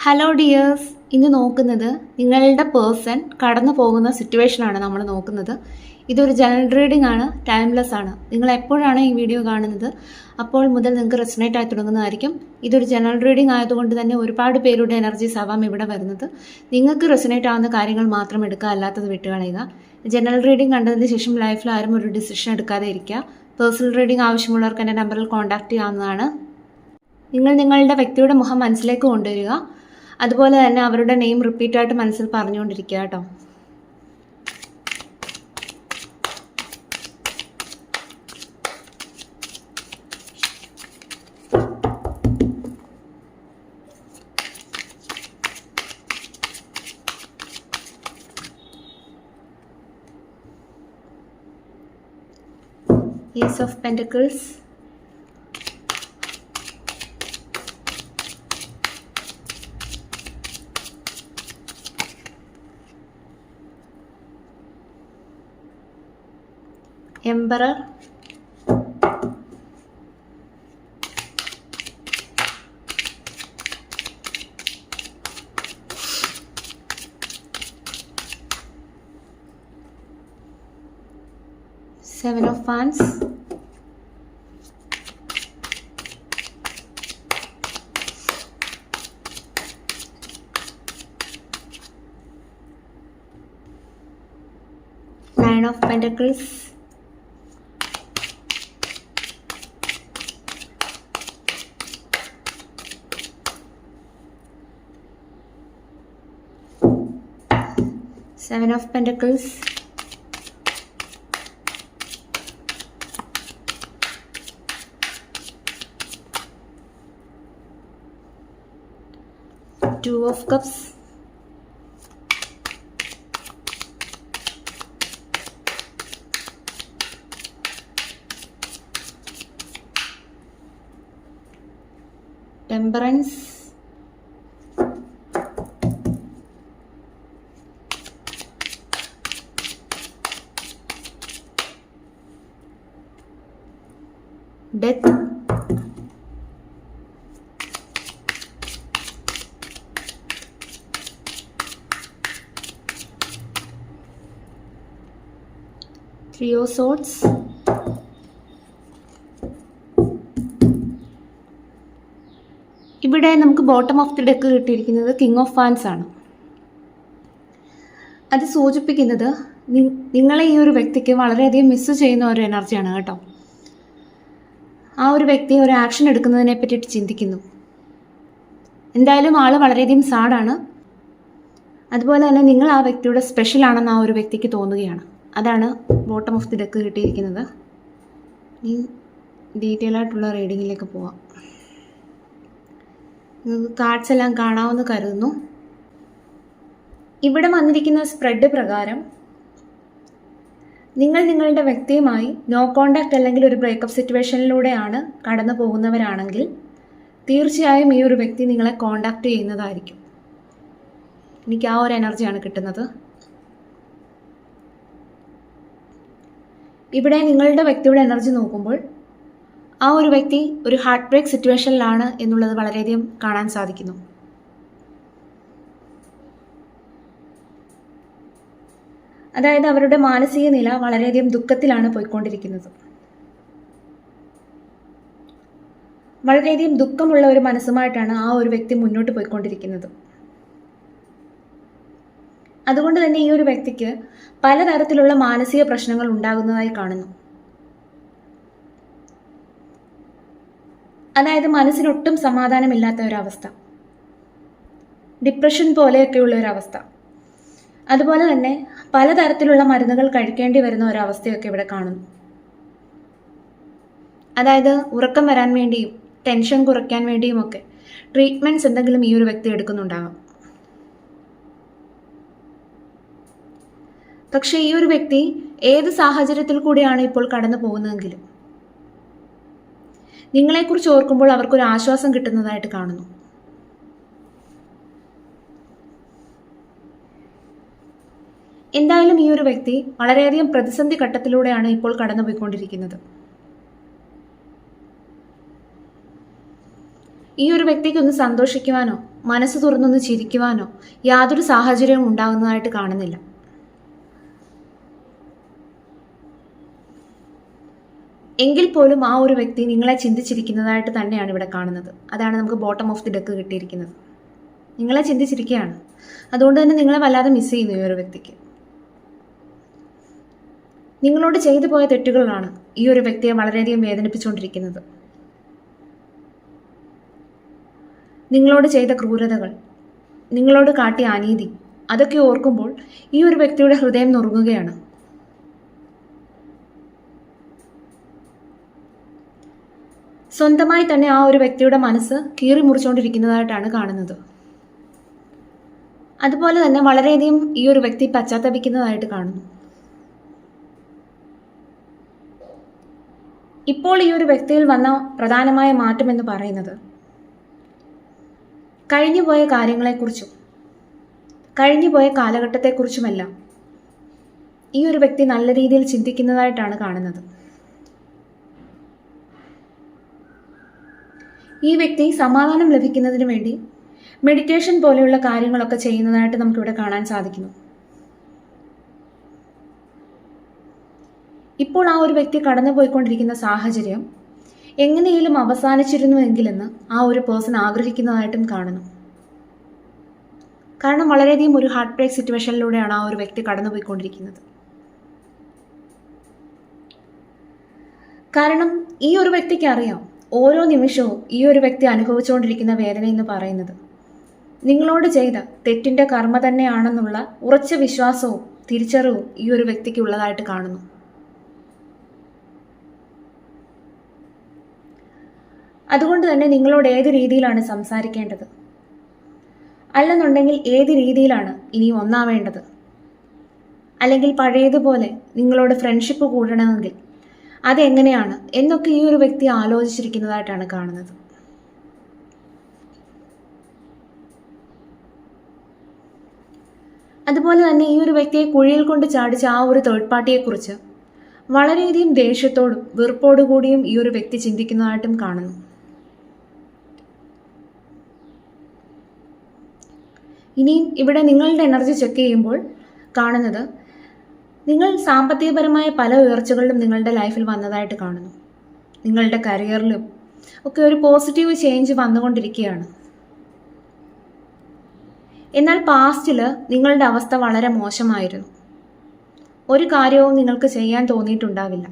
Hello dears, ഇന്ന് നോക്കുന്നത് നിങ്ങളുടെ പേഴ്സൺ കടന്നു പോകുന്ന സിറ്റുവേഷനാണ് നമ്മൾ നോക്കുന്നത്. ഇതൊരു ജനറൽ റീഡിംഗ് ആണ്, ടൈംലെസ് ആണ്. നിങ്ങൾ എപ്പോഴാണ് ഈ വീഡിയോ കാണുന്നത് അപ്പോൾ മുതൽ നിങ്ങൾക്ക് റെസനേറ്റ് ആയി തുടങ്ങുന്നതായിരിക്കും. ഇതൊരു ജനറൽ റീഡിംഗ് ആയതുകൊണ്ട് തന്നെ ഒരുപാട് പേരുടെ എനർജീസ് ആവാം ഇവിടെ വരുന്നത്. നിങ്ങൾക്ക് റെസനേറ്റ് ആവുന്ന കാര്യങ്ങൾ മാത്രം എടുക്കുക, അല്ലാത്തത് വിട്ടുകളയുക. ജനറൽ റീഡിംഗ് കണ്ടതിന് ശേഷം ലൈഫിൽ ആരും ഒരു ഡിസിഷൻ എടുക്കാതെ ഇരിക്കുക. പേഴ്സണൽ റീഡിംഗ് ആവശ്യമുള്ളവർക്ക് എൻ്റെ നമ്പറിൽ കോൺടാക്റ്റ് ചെയ്യാവുന്നതാണ്. നിങ്ങൾ നിങ്ങളുടെ വ്യക്തിയുടെ മുഖം മനസ്സിലേക്ക് കൊണ്ടുവരിക. അതുപോലെ തന്നെ അവരുടെ നെയിം റിപ്പീറ്റായിട്ട് മനസ്സിൽ പറഞ്ഞുകൊണ്ടിരിക്കുക കേട്ടോ. Ace of Pentacles, Emperor, Seven of Wands, Nine of Pentacles, Seven of Pentacles, Two of Cups, Temperance, Death, Three of Swords, ഇവിടെ നമുക്ക് ബോട്ടം ഓഫ് ദി ഡെക്ക് കിട്ടിയിരിക്കുന്നത് കിങ് ഓഫ് വാൻസ് ആണ്. അത് സൂചിപ്പിക്കുന്നത് നിങ്ങളെ ഈ ഒരു വ്യക്തിക്ക് വളരെയധികം മിസ് ചെയ്യുന്ന ഒരു എനർജിയാണ് കേട്ടോ. ആ ഒരു വ്യക്തി ഒരു ആക്ഷൻ എടുക്കുന്നതിനെ പറ്റിയിട്ട് ചിന്തിക്കുന്നു. എന്തായാലും ആൾ വളരെയധികം സാഡാണ്. അതുപോലെ തന്നെ നിങ്ങൾ ആ വ്യക്തിയുടെ സ്പെഷ്യൽ ആണെന്ന് ആ ഒരു വ്യക്തിക്ക് തോന്നുകയാണ്. അതാണ് ബോട്ടം ഓഫ് ദി ഡെക്ക് കിട്ടിയിരിക്കുന്നത്. ഈ ഡീറ്റെയിൽ ആയിട്ടുള്ള റീഡിങ്ങിലേക്ക് പോവാം. നിങ്ങൾക്ക് കാർഡ്സ് എല്ലാം കാണാമെന്ന് കരുതുന്നു. ഇവിടെ വന്നിരിക്കുന്ന സ്പ്രെഡ് പ്രകാരം നിങ്ങൾ നിങ്ങളുടെ വ്യക്തിയുമായി നോ കോണ്ടാക്ട് അല്ലെങ്കിൽ ഒരു ബ്രേക്കപ്പ് സിറ്റുവേഷനിലൂടെയാണ് കടന്നു പോകുന്നവരാണെങ്കിൽ തീർച്ചയായും ഈ ഒരു വ്യക്തി നിങ്ങളെ കോണ്ടാക്ട് ചെയ്യുന്നതായിരിക്കും. എനിക്ക് ആ ഒരു എനർജിയാണ് കിട്ടുന്നത്. ഇവിടെ നിങ്ങളുടെ വ്യക്തിയുടെ എനർജി നോക്കുമ്പോൾ ആ ഒരു വ്യക്തി ഒരു ഹാർട്ട് ബ്രേക്ക് സിറ്റുവേഷനിലാണ് എന്നുള്ളത് വളരെയധികം കാണാൻ സാധിക്കുന്നു. അതായത് അവരുടെ മാനസിക നില വളരെയധികം ദുഃഖത്തിലാണ് പോയിക്കൊണ്ടിരിക്കുന്നത്. വളരെയധികം ദുഃഖമുള്ള ഒരു മനസ്സുമായിട്ടാണ് ആ ഒരു വ്യക്തി മുന്നോട്ട് പോയിക്കൊണ്ടിരിക്കുന്നത്. അതുകൊണ്ട് തന്നെ ഈ ഒരു വ്യക്തിക്ക് പലതരത്തിലുള്ള മാനസിക പ്രശ്നങ്ങൾ ഉണ്ടാകുന്നതായി കാണുന്നു. അതായത് മനസ്സിനൊട്ടും സമാധാനമില്ലാത്ത ഒരവസ്ഥ, ഡിപ്രഷൻ പോലെയൊക്കെയുള്ള ഒരവസ്ഥ. അതുപോലെ തന്നെ പലതരത്തിലുള്ള മരുന്നുകൾ കഴിക്കേണ്ടി വരുന്ന ഒരവസ്ഥയൊക്കെ ഇവിടെ കാണുന്നു. അതായത് ഉറക്കം വരാൻ വേണ്ടിയും ടെൻഷൻ കുറയ്ക്കാൻ വേണ്ടിയും ഒക്കെ ട്രീറ്റ്മെൻറ്റ്സ് എന്തെങ്കിലും ഈ ഒരു വ്യക്തി എടുക്കുന്നുണ്ടാകാം. പക്ഷേ ഈ ഒരു വ്യക്തി ഏത് സാഹചര്യത്തിൽ കൂടിയാണ് ഇപ്പോൾ കടന്നു പോകുന്നതെങ്കിലും നിങ്ങളെക്കുറിച്ച് ഓർക്കുമ്പോൾ അവർക്കൊരു ആശ്വാസം കിട്ടുന്നതായിട്ട് കാണുന്നു. എന്തായാലും ഈ ഒരു വ്യക്തി വളരെയധികം പ്രതിസന്ധി ഘട്ടത്തിലൂടെയാണ് ഇപ്പോൾ കടന്നുപോയിക്കൊണ്ടിരിക്കുന്നത്. ഈ ഒരു വ്യക്തിക്ക് ഒന്ന് സന്തോഷിക്കുവാനോ മനസ്സ് തുറന്നൊന്ന് ചിരിക്കുവാനോ യാതൊരു സാഹചര്യവും ഉണ്ടാകുന്നതായിട്ട് കാണുന്നില്ല. എങ്കിൽ പോലും ആ ഒരു വ്യക്തി നിങ്ങളെ ചിന്തിച്ചിരിക്കുന്നതായിട്ട് തന്നെയാണ് ഇവിടെ കാണുന്നത്. അതാണ് നമുക്ക് ബോട്ടം ഓഫ് ദി ഡെക്ക് കിട്ടിയിരിക്കുന്നത്. നിങ്ങളെ ചിന്തിച്ചിരിക്കുകയാണ്. അതുകൊണ്ട് തന്നെ നിങ്ങളെ വല്ലാതെ മിസ് ചെയ്യുന്നു ഈ ഒരു വ്യക്തിക്ക്. നിങ്ങളോട് ചെയ്തു പോയ തെറ്റുകളാണ് ഈ ഒരു വ്യക്തിയെ വളരെയധികം വേദനിപ്പിച്ചുകൊണ്ടിരിക്കുന്നത്. നിങ്ങളോട് ചെയ്ത ക്രൂരതകൾ, നിങ്ങളോട് കാട്ടിയ അനീതി, അതൊക്കെ ഓർക്കുമ്പോൾ ഈ ഒരു വ്യക്തിയുടെ ഹൃദയം നുറുങ്ങുകയാണ്. സ്വന്തമായി തന്നെ ആ ഒരു വ്യക്തിയുടെ മനസ്സ് കീറി മുറിച്ചുകൊണ്ടിരിക്കുന്നതായിട്ടാണ് കാണുന്നത്. അതുപോലെ തന്നെ വളരെയധികം ഈ ഒരു വ്യക്തി പശ്ചാത്തപിക്കുന്നതായിട്ട് കാണുന്നു. ഇപ്പോൾ ഈ ഒരു വ്യക്തിയിൽ വന്ന പ്രധാനമായ മാറ്റം എന്ന് പറയുന്നത് കഴിഞ്ഞുപോയ കാര്യങ്ങളെക്കുറിച്ചും കഴിഞ്ഞുപോയ കാലഘട്ടത്തെക്കുറിച്ചുമെല്ലാം ഈ ഒരു വ്യക്തി നല്ല രീതിയിൽ ചിന്തിക്കുന്നതായിട്ടാണ് കാണുന്നത്. ഈ വ്യക്തി സമാധാനം ലഭിക്കുന്നതിന് വേണ്ടി മെഡിറ്റേഷൻ പോലെയുള്ള കാര്യങ്ങളൊക്കെ ചെയ്യുന്നതായിട്ട് നമുക്കിവിടെ കാണാൻ സാധിക്കുന്നു. ഇപ്പോൾ ആ ഒരു വ്യക്തി കടന്നുപോയിക്കൊണ്ടിരിക്കുന്ന സാഹചര്യം എങ്ങനെയെങ്കിലും അവസാനിച്ചിരുന്നുവെങ്കിലെന്ന് ആ ഒരു പേഴ്സൺ ആഗ്രഹിക്കുന്നതായിട്ടും കാണുന്നു. കാരണം വളരെയധികം ഒരു ഹാർട്ട് ബ്രേക്ക് സിറ്റുവേഷനിലൂടെയാണ് ആ ഒരു വ്യക്തി കടന്നുപോയിക്കൊണ്ടിരിക്കുന്നത്. കാരണം ഈ ഒരു വ്യക്തിക്ക് അറിയാം ഓരോ നിമിഷവും ഈ ഒരു വ്യക്തി അനുഭവിച്ചുകൊണ്ടിരിക്കുന്ന വേദന എന്ന് പറയുന്നത് നിങ്ങളോട് ചെയ്ത തെറ്റിൻ്റെ കർമ്മ തന്നെയാണെന്നുള്ള ഉറച്ച വിശ്വാസവും തിരിച്ചറിവും ഈ ഒരു വ്യക്തിക്ക് ഉള്ളതായിട്ട് കാണുന്നു. അതുകൊണ്ട് തന്നെ നിങ്ങളോട് ഏത് രീതിയിലാണ് സംസാരിക്കേണ്ടത്, അല്ലെന്നുണ്ടെങ്കിൽ ഏത് രീതിയിലാണ് ഇനി ഒന്നാവേണ്ടത്, അല്ലെങ്കിൽ പഴയതുപോലെ നിങ്ങളോട് ഫ്രണ്ട്ഷിപ്പ് കൂടണമെങ്കിൽ അതെങ്ങനെയാണ് എന്നൊക്കെ ഈ ഒരു വ്യക്തി ആലോചിച്ചിരിക്കുന്നതായിട്ടാണ് കാണുന്നത്. അതുപോലെ തന്നെ ഈ ഒരു വ്യക്തിയെ കുഴിയിൽ കൊണ്ട് ചാടിച്ച ആ ഒരു തേർഡ് പാർട്ടിയെക്കുറിച്ച് വളരെയധികം ദേഷ്യത്തോടും വെറുപ്പോടുകൂടിയും ഈ ഒരു വ്യക്തി ചിന്തിക്കുന്നതായിട്ടും കാണുന്നു. ഇനിയും ഇവിടെ നിങ്ങളുടെ എനർജി ചെക്ക് ചെയ്യുമ്പോൾ കാണുന്നത് നിങ്ങൾ സാമ്പത്തികപരമായ പല ഉയർച്ചകളിലും നിങ്ങളുടെ ലൈഫിൽ വന്നതായിട്ട് കാണുന്നു. നിങ്ങളുടെ കരിയറിലും ഒക്കെ ഒരു പോസിറ്റീവ് ചേഞ്ച് വന്നുകൊണ്ടിരിക്കുകയാണ്. എന്നാൽ പാസ്റ്റിൽ നിങ്ങളുടെ അവസ്ഥ വളരെ മോശമായിരുന്നു. ഒരു കാര്യവും നിങ്ങൾക്ക് ചെയ്യാൻ തോന്നിയിട്ടുണ്ടാവില്ല.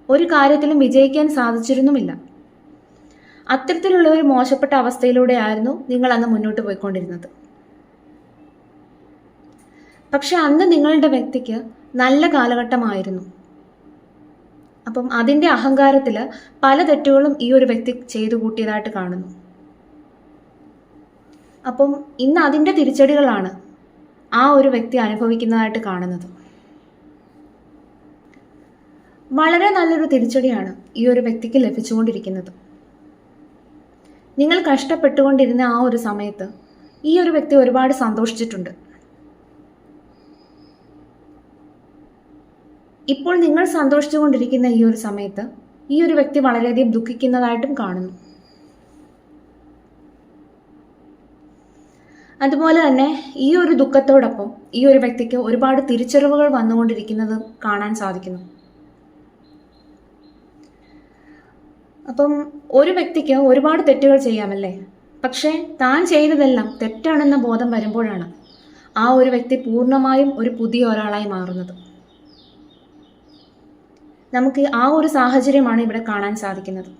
ഒരു കാര്യത്തിലും വിജയിക്കാൻ സാധിച്ചിരുന്നുമില്ല. അത്തരത്തിലുള്ള ഒരു മോശപ്പെട്ട അവസ്ഥയിലൂടെയായിരുന്നു നിങ്ങൾ അന്ന് മുന്നോട്ട് പോയിക്കൊണ്ടിരുന്നത്. പക്ഷെ അന്ന് നിങ്ങളുടെ വ്യക്തിക്ക് നല്ല കാലഘട്ടമായിരുന്നു. അപ്പം അതിൻ്റെ അഹങ്കാരത്തിൽ പല തെറ്റുകളും ഈ ഒരു വ്യക്തി ചെയ്തു കൂട്ടിയതായിട്ട് കാണുന്നു. അപ്പം ഇന്ന് അതിൻ്റെ തിരിച്ചടികളാണ് ആ ഒരു വ്യക്തി അനുഭവിക്കുന്നതായിട്ട് കാണുന്നത്. വളരെ നല്ലൊരു തിരിച്ചടിയാണ് ഈ ഒരു വ്യക്തിക്ക് ലഭിച്ചുകൊണ്ടിരിക്കുന്നത്. നിങ്ങൾ കഷ്ടപ്പെട്ടുകൊണ്ടിരുന്ന ആ ഒരു സമയത്ത് ഈ ഒരു വ്യക്തി ഒരുപാട് സന്തോഷിച്ചിട്ടുണ്ട്. ഇപ്പോൾ നിങ്ങൾ സന്തോഷിച്ചുകൊണ്ടിരിക്കുന്ന ഈ ഒരു സമയത്ത് ഈ ഒരു വ്യക്തി വളരെയധികം ദുഃഖിക്കുന്നതായിട്ടും കാണുന്നു. അതുപോലെ തന്നെ ഈ ഒരു ദുഃഖത്തോടൊപ്പം ഈ ഒരു വ്യക്തിക്ക് ഒരുപാട് തിരിച്ചറിവുകൾ വന്നുകൊണ്ടിരിക്കുന്നത് കാണാൻ സാധിക്കുന്നു. അപ്പം ഒരു വ്യക്തിക്ക് ഒരുപാട് തെറ്റുകൾ ചെയ്യാമല്ലേ, പക്ഷേ താൻ ചെയ്തതെല്ലാം തെറ്റാണെന്ന ബോധം വരുമ്പോഴാണ് ആ ഒരു വ്യക്തി പൂർണ്ണമായും ഒരു പുതിയ ഒരാളായി മാറുന്നത്. നമുക്ക് ആ ഒരു സാഹചര്യമാണ് ഇവിടെ കാണാൻ സാധിക്കുന്നത്.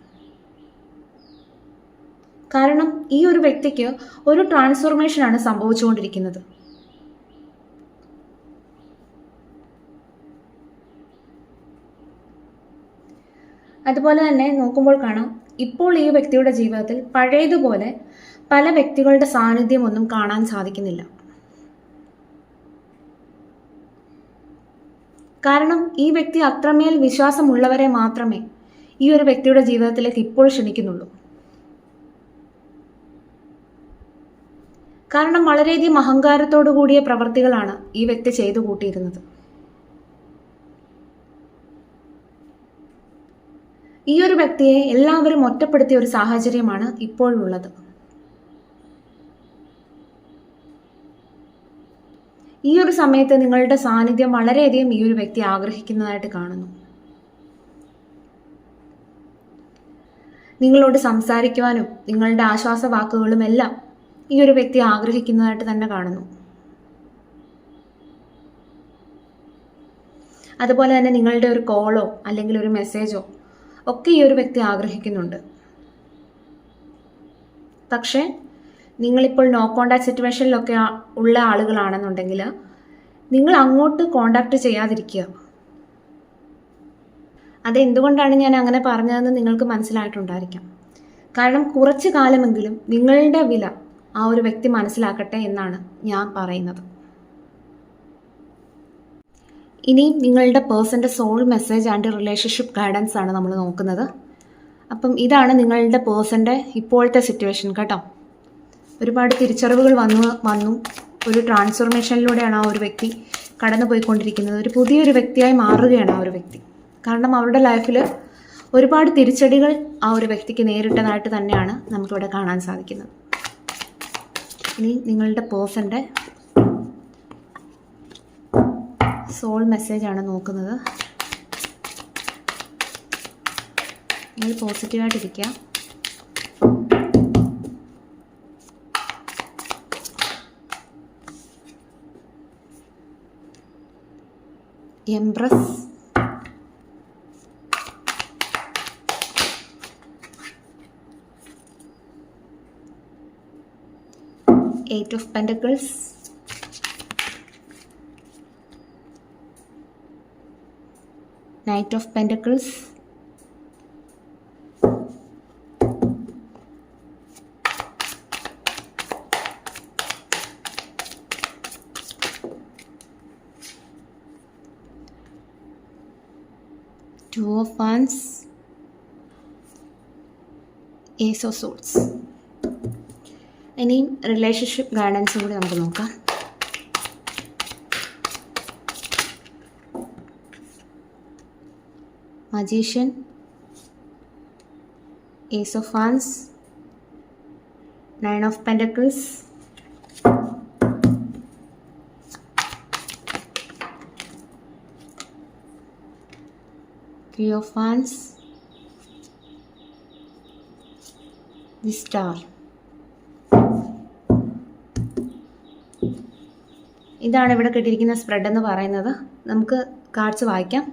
കാരണം ഈ ഒരു വ്യക്തിക്ക് ഒരു ട്രാൻസ്ഫോർമേഷനാണ് സംഭവിച്ചുകൊണ്ടിരിക്കുന്നത്. അതുപോലെ തന്നെ നോക്കുമ്പോൾ കാണാം ഇപ്പോൾ ഈ വ്യക്തിയുടെ ജീവിതത്തിൽ പഴയതുപോലെ പല വ്യക്തികളുടെ സാന്നിധ്യം ഒന്നും കാണാൻ സാധിക്കുന്നില്ല. കാരണം ഈ വ്യക്തി അത്രമേൽ വിശ്വാസമുള്ളവരെ മാത്രമേ ഈ ഒരു വ്യക്തിയുടെ ജീവിതത്തിലേക്ക് ഇപ്പോൾ ക്ഷണിക്കുന്നുള്ളൂ. കാരണം വളരെയധികം അഹങ്കാരത്തോടു കൂടിയ പ്രവർത്തികളാണ് ഈ വ്യക്തി ചെയ്തു കൂട്ടിയിരുന്നത്. ഈ ഒരു വ്യക്തിയെ എല്ലാവരും ഒറ്റപ്പെടുത്തിയ ഒരു സാഹചര്യമാണ് ഇപ്പോഴുള്ളത്. ഈ ഒരു സമയത്ത് നിങ്ങളുടെ സാന്നിധ്യം വളരെയധികം ഈ ഒരു വ്യക്തി ആഗ്രഹിക്കുന്നതായിട്ട് കാണുന്നു. നിങ്ങളോട് സംസാരിക്കുവാനും നിങ്ങളുടെ ആശ്വാസവാക്കുകളും എല്ലാം ഈ ഒരു വ്യക്തി ആഗ്രഹിക്കുന്നതായിട്ട് തന്നെ കാണുന്നു. അതുപോലെ തന്നെ നിങ്ങളുടെ ഒരു കോളോ അല്ലെങ്കിൽ ഒരു മെസ്സേജോ ഒക്കെ ഈ ഒരു വ്യക്തി ആഗ്രഹിക്കുന്നുണ്ട്. പക്ഷേ നിങ്ങളിപ്പോൾ നോ കോണ്ടാക്ട് സിറ്റുവേഷനിലൊക്കെ ഉള്ള ആളുകളാണെന്നുണ്ടെങ്കിൽ നിങ്ങൾ അങ്ങോട്ട് കോണ്ടാക്ട് ചെയ്യാതിരിക്കുക. അതെന്തുകൊണ്ടാണ് ഞാൻ അങ്ങനെ പറഞ്ഞതെന്ന് നിങ്ങൾക്ക് മനസ്സിലായിട്ടുണ്ടായിരിക്കാം. കാരണം കുറച്ച് കാലമെങ്കിലും നിങ്ങളുടെ വില ആ ഒരു വ്യക്തി മനസ്സിലാക്കട്ടെ എന്നാണ് ഞാൻ പറയുന്നത്. ഇനി നിങ്ങളുടെ പേഴ്സൻ്റെ soul message and relationship guidance ആണ് നമ്മൾ നോക്കുന്നത്. അപ്പം ഇതാണ് നിങ്ങളുടെ പേഴ്സൻ്റെ ഇപ്പോഴത്തെ സിറ്റുവേഷൻ കേട്ടോ. ഒരുപാട് തിരിച്ചറിവുകൾ വന്നു ഒരു ട്രാൻസ്ഫോർമേഷനിലൂടെയാണ് ആ ഒരു വ്യക്തി കടന്നു പോയിക്കൊണ്ടിരിക്കുന്നത്. ഒരു പുതിയൊരു വ്യക്തിയായി മാറുകയാണ് ആ ഒരു വ്യക്തി. കാരണം അവരുടെ ലൈഫിൽ ഒരുപാട് തിരിച്ചടികൾ ആ ഒരു വ്യക്തിക്ക് നേരിട്ടതായിട്ട് തന്നെയാണ് നമുക്കിവിടെ കാണാൻ സാധിക്കുന്നത്. ഇനി നിങ്ങളുടെ പേഴ്സൻ്റെ സോൾ മെസ്സേജാണ് നോക്കുന്നത്. നിങ്ങൾ പോസിറ്റീവായിട്ടിരിക്കുക. Empress, Eight of Pentacles, Knight of Pentacles, Two of Wands, Ace of Swords. ഇനിയും റിലേഷൻഷിപ്പ് ഗൈഡൻസും കൂടി നമുക്ക് നോക്കാം. Magician, Ace of Wands, Nine of Pentacles, Three of Wands, the Star. ഇതാണ് ഇവിടെ കിട്ടിയിരിക്കുന്ന സ്പ്രെഡ് എന്ന് പറയുന്നത്. നമുക്ക് കാർഡ്സ് വായിക്കാം.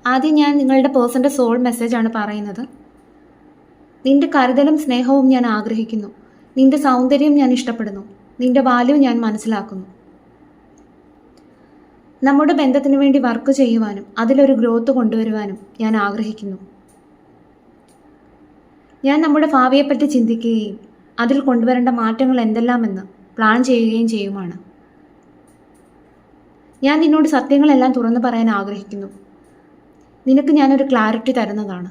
ആദ്യം ഞാൻ നിങ്ങളുടെ പേഴ്സൻ്റെ സോൾ മെസ്സേജാണ് പറയുന്നത്. നിന്റെ കരുതലും സ്നേഹവും ഞാൻ ആഗ്രഹിക്കുന്നു. നിന്റെ സൗന്ദര്യം ഞാൻ ഇഷ്ടപ്പെടുന്നു. നിന്റെ വാല്യൂ ഞാൻ മനസ്സിലാക്കുന്നു. നമ്മുടെ ബന്ധത്തിന് വേണ്ടി വർക്ക് ചെയ്യുവാനും അതിലൊരു ഗ്രോത്ത് കൊണ്ടുവരുവാനും ഞാൻ ആഗ്രഹിക്കുന്നു. ഞാൻ നമ്മുടെ ഭാവിയെപ്പറ്റി ചിന്തിക്കുകയും അതിൽ കൊണ്ടുവരേണ്ട മാറ്റങ്ങൾ എന്തെല്ലാമെന്ന് പ്ലാൻ ചെയ്യുകയും ചെയ്യുമാണ്. ഞാൻ നിന്നോട് സത്യങ്ങളെല്ലാം തുറന്നു പറയാൻ ആഗ്രഹിക്കുന്നു. നിനക്ക് ഞാനൊരു ക്ലാരിറ്റി തരുന്നതാണ്.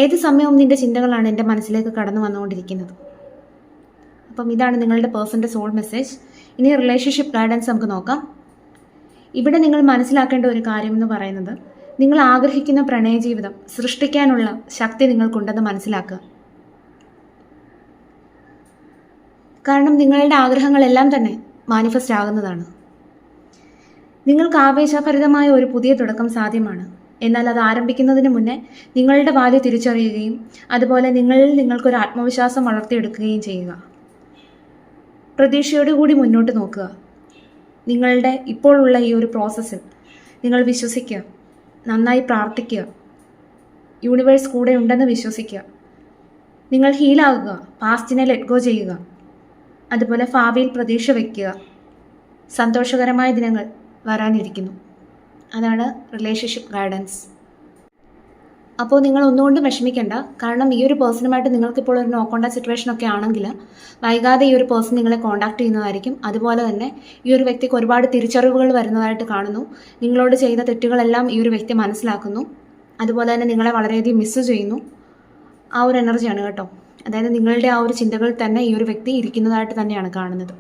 ഏത് സമയവും നിന്റെ ചിന്തകളാണ് എൻ്റെ മനസ്സിലേക്ക് കടന്നു വന്നുകൊണ്ടിരിക്കുന്നത്. അപ്പം ഇതാണ് നിങ്ങളുടെ പേഴ്സൻ്റെ സോൾ മെസ്സേജ്. ഇനി റിലേഷൻഷിപ്പ് ഗൈഡൻസ് നമുക്ക് നോക്കാം. ഇവിടെ നിങ്ങൾ മനസ്സിലാക്കേണ്ട ഒരു കാര്യം എന്ന് പറയുന്നത്, നിങ്ങൾ ആഗ്രഹിക്കുന്ന പ്രണയ ജീവിതം സൃഷ്ടിക്കാനുള്ള ശക്തി നിങ്ങൾക്കുണ്ടെന്ന് മനസ്സിലാക്കുക. കാരണം നിങ്ങളുടെ ആഗ്രഹങ്ങളെല്ലാം തന്നെ മാനിഫെസ്റ്റ് ആകുന്നതാണ്. നിങ്ങൾക്ക് ആവേശഭരിതമായ ഒരു പുതിയ തുടക്കം സാധ്യമാണ്. എന്നാൽ അത് ആരംഭിക്കുന്നതിന് മുന്നേ നിങ്ങളുടെ വാല്യൂ തിരിച്ചറിയുകയും അതുപോലെ നിങ്ങളിൽ നിങ്ങൾക്കൊരു ആത്മവിശ്വാസം വളർത്തിയെടുക്കുകയും ചെയ്യുക. പ്രതീക്ഷയോടുകൂടി മുന്നോട്ട് നോക്കുക. നിങ്ങളുടെ ഇപ്പോഴുള്ള ഈ ഒരു പ്രോസസ്സിൽ നിങ്ങൾ വിശ്വസിക്കുക, നന്നായി പ്രാർത്ഥിക്കുക, യൂണിവേഴ്സ് കൂടെ ഉണ്ടെന്ന് വിശ്വസിക്കുക. നിങ്ങൾ ഹീലാകുക, പാസ്റ്റിനെ ലെറ്റ് ഗോ ചെയ്യുക. അതുപോലെ ഭാവിയിൽ പ്രതീക്ഷ വയ്ക്കുക. സന്തോഷകരമായ ദിനങ്ങൾ വരാനിരിക്കുന്നു. അതാണ് റിലേഷൻഷിപ്പ് ഗൈഡൻസ്. അപ്പോൾ നിങ്ങൾ ഒന്നുകൊണ്ടും വിഷമിക്കേണ്ട. കാരണം ഈ ഒരു പേഴ്സണുമായിട്ട് നിങ്ങൾക്കിപ്പോൾ ഒരു നോ കോണ്ടാക്ട് സിറ്റുവേഷനൊക്കെ ആണെങ്കിൽ വൈകാതെ ഈ ഒരു പേഴ്സൺ നിങ്ങളെ കോൺടാക്ട് ചെയ്യുന്നതായിരിക്കും. അതുപോലെ തന്നെ ഈ ഒരു വ്യക്തിക്ക് ഒരുപാട് തിരിച്ചറിവുകൾ വരുന്നതായിട്ട് കാണുന്നു. നിങ്ങളോട് ചെയ്ത തെറ്റുകളെല്ലാം ഈ ഒരു വ്യക്തി മനസ്സിലാക്കുന്നു. അതുപോലെ തന്നെ നിങ്ങളെ വളരെയധികം മിസ്സ് ചെയ്യുന്നു. ആ ഒരു എനർജിയാണ് കേട്ടോ. അതായത് നിങ്ങളുടെ ആ ഒരു ചിന്തകളിൽ തന്നെ ഈ ഒരു വ്യക്തി ഇരിക്കുന്നതായിട്ട് തന്നെയാണ് കാണുന്നത്.